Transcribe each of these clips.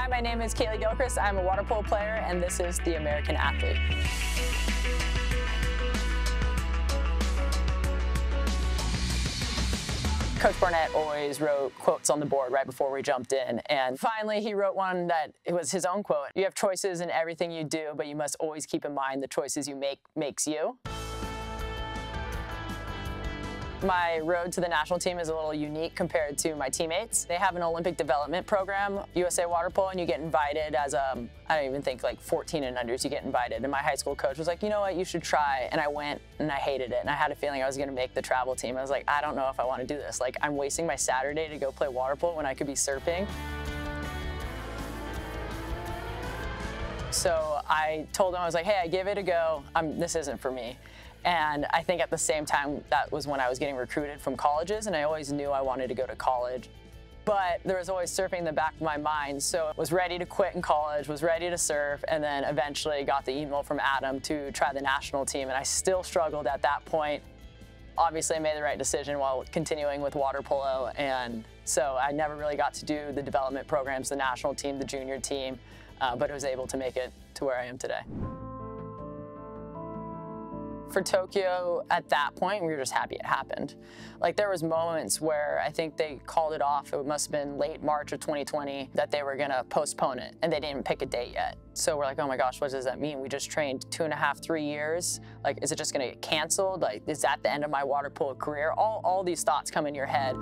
Hi, my name is Kaleigh Gilchrist. I'm a water polo player, and this is The American Athlete. Coach Barnett always wrote quotes on the board right before we jumped in, and finally he wrote one that it was his own quote. You have choices in everything you do, but you must always keep in mind the choices you make makes you. My road to the national team is a little unique compared to my teammates. They have an Olympic development program, USA Water Polo, and you get invited as I don't even think like 14 and unders, you get invited. And my high school coach was like, you know what, you should try. And I went and I hated it. And I had a feeling I was gonna make the travel team. I was like, I don't know if I wanna do this. Like, I'm wasting my Saturday to go play water polo when I could be surfing. So I told him, I was like, hey, I give it a go. This isn't for me. And I think at the same time, that was when I was getting recruited from colleges, and I always knew I wanted to go to college. But there was always surfing in the back of my mind, so I was ready to quit in college, was ready to surf, and then eventually got the email from Adam to try the national team, and I still struggled at that point. Obviously, I made the right decision while continuing with water polo, and so I never really got to do the development programs, the national team, the junior team, but I was able to make it to where I am today. For Tokyo, at that point, we were just happy it happened. Like, there was moments where I think they called it off. It must have been late March of 2020 that they were gonna postpone it, and they didn't pick a date yet. So we're like, oh my gosh, what does that mean? We just trained 2.5, 3 years. Like, is it just gonna get canceled? Like, is that the end of my water polo career? All these thoughts come in your head.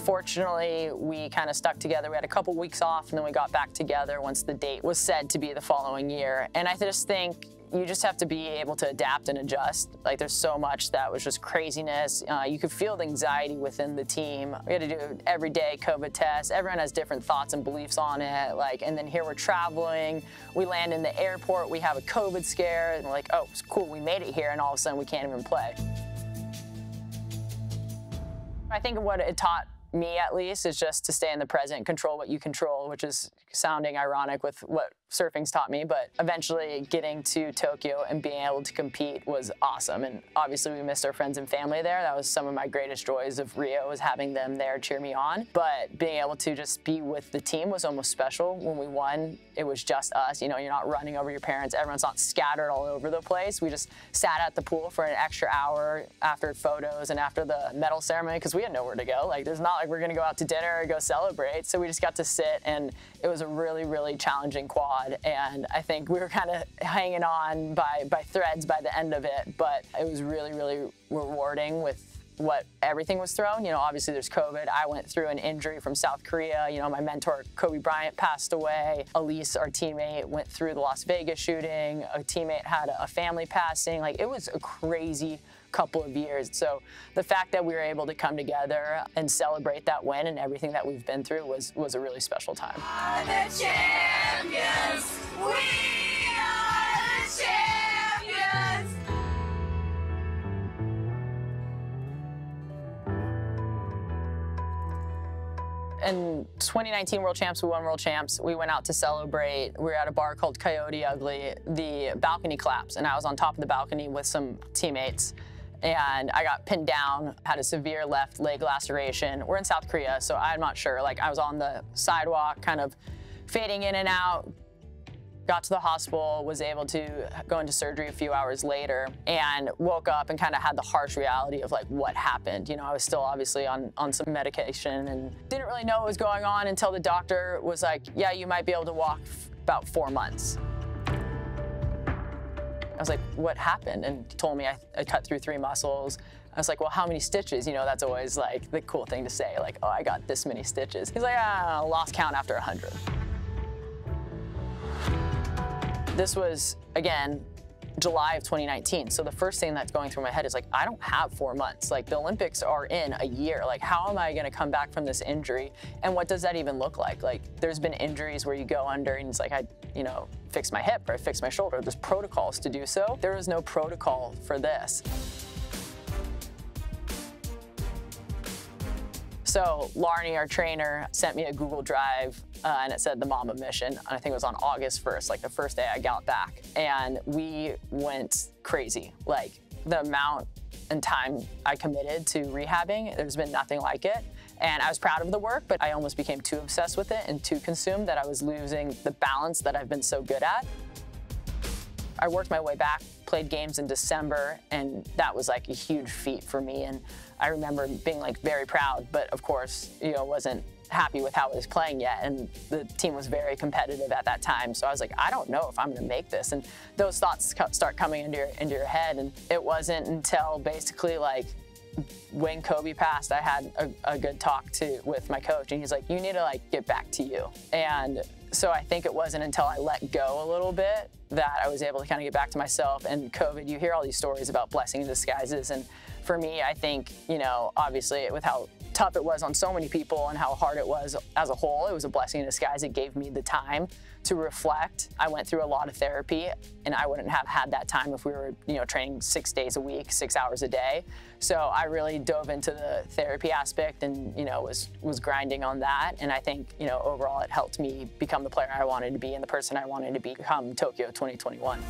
Fortunately, we kind of stuck together. We had a couple weeks off, and then we got back together once the date was said to be the following year. And I just think you just have to be able to adapt and adjust. Like, there's so much that was just craziness. You could feel the anxiety within the team. We had to do everyday COVID tests. Everyone has different thoughts and beliefs on it. Like, and then here we're traveling. We land in the airport. We have a COVID scare. And we're like, oh, it's cool. We made it here. And all of a sudden, we can't even play. I think what it taught me, at least, is just to stay in the present, control what you control, which is sounding ironic with what surfing's taught me, but eventually getting to Tokyo and being able to compete was awesome. And obviously we missed our friends and family there. That was some of my greatest joys of Rio, was having them there cheer me on. But being able to just be with the team was almost special. When we won, it was just us. You know, you're not running over your parents. Everyone's not scattered all over the place. We just sat at the pool for an extra hour after photos and after the medal ceremony, because we had nowhere to go. Like, there's not like we're gonna go out to dinner or go celebrate. So we just got to sit, and it was a really, really challenging quad. And I think we were kind of hanging on by threads by the end of it, but it was really, really rewarding with what everything was thrown. You know, obviously there's COVID. I went through an injury from South Korea. You know, my mentor, Kobe Bryant, passed away. Elise, our teammate, went through the Las Vegas shooting. A teammate had a family passing. Like, it was a crazy couple of years. So the fact that we were able to come together and celebrate that win and everything that we've been through was a really special time. Are the champions. We are the champions. In 2019 World Champs, we won World Champs. We went out to celebrate. We were at a bar called Coyote Ugly. The balcony collapsed, and I was on top of the balcony with some teammates. And I got pinned down, had a severe left leg laceration. We're in South Korea, so I'm not sure. Like, I was on the sidewalk, kind of fading in and out. Got to the hospital, was able to go into surgery a few hours later, and woke up and kind of had the harsh reality of like what happened. You know, I was still obviously on some medication and didn't really know what was going on until the doctor was like, yeah, you might be able to walk about 4 months. I was like, what happened? And he told me I cut through 3 muscles. I was like, well, how many stitches? You know, that's always like the cool thing to say, like, oh, I got this many stitches. He's like, lost count after 100. This was, again, July of 2019. So the first thing that's going through my head is like, I don't have 4 months. Like, the Olympics are in a year. Like, how am I gonna come back from this injury? And what does that even look like? Like, there's been injuries where you go under and it's like, I fixed my hip or I fixed my shoulder. There's protocols to do so. There was no protocol for this. So Larnie, our trainer, sent me a Google Drive and it said the Mama Mission. And I think it was on August 1st, like the first day I got back. And we went crazy. Like, the amount and time I committed to rehabbing, there's been nothing like it. And I was proud of the work, but I almost became too obsessed with it and too consumed that I was losing the balance that I've been so good at. I worked my way back, played games in December, and that was like a huge feat for me. And I remember being like very proud, but of course, wasn't happy with how I was playing yet. And the team was very competitive at that time. So I was like, I don't know if I'm gonna make this. And those thoughts start coming into your head. And it wasn't until basically like when Kobe passed, I had a good talk with my coach, and he's like, you need to like get back to you. And so I think it wasn't until I let go a little bit that I was able to kind of get back to myself. And COVID, you hear all these stories about blessing in disguises. And for me, I think, obviously with how tough it was on so many people and how hard it was as a whole, it was a blessing in disguise. It gave me the time to reflect. I went through a lot of therapy, and I wouldn't have had that time if we were, training 6 days a week, 6 hours a day. So I really dove into the therapy aspect and, was grinding on that. And I think, overall it helped me become the player I wanted to be and the person I wanted to become Tokyo 2021.